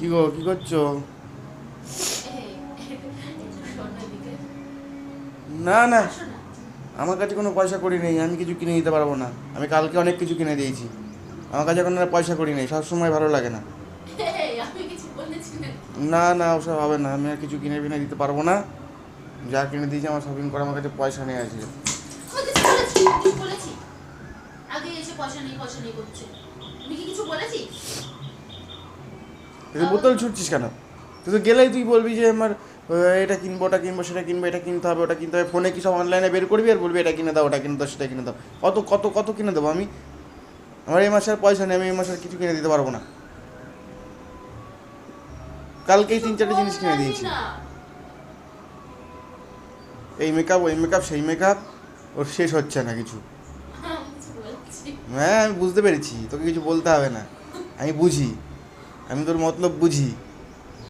কি গো, কি করছো? না না, আমার কাছে কোনো পয়সা করি নেই, আমি কিছু কিনে দিতে পারবো না। আমি কালকে অনেক কিছু কিনে দিয়েছি। আমার কাছে এখন আর পয়সা করি নেই, সবসময় ভালো লাগে না। না না, ওসব হবে না, আমি আর কিছু কিনে বিনে দিতে পারবো না। যা কিনে দিয়েছি আমার শপিং করে, আমার কাছে পয়সা নেই আছে। তুই বোতল ছুটছিস কেন? তুই তো গেলেই তুই বলবি যে আমার এটা কিনবো, ওটা কিনবো, সেটা কিনবো, এটা কিনতে হবে, ওটা কিনতে হবে। ফোনে কি সব অনলাইনে বের করবি আর বলবি এটা কিনে দাও, ওটা কিনে দাও, সেটা কিনে দাও। কত কত কত কিনে দেবো আমি? আমার এই মাসে আর পয়সা নেই, আমি এই মাসে আর কিছু কিনে দিতে পারবো না। কালকেই 3-4টে জিনিস কিনে দিয়েছি। এই মেকআপ, ওই মেকআপ, সেই মেকআপ, ওর শেষ হচ্ছে না কিছু। হ্যাঁ, আমি বুঝতে পেরেছি, তোকে কিছু বলতে হবে না। আমি বুঝি, আমি তোর মতলব বুঝি।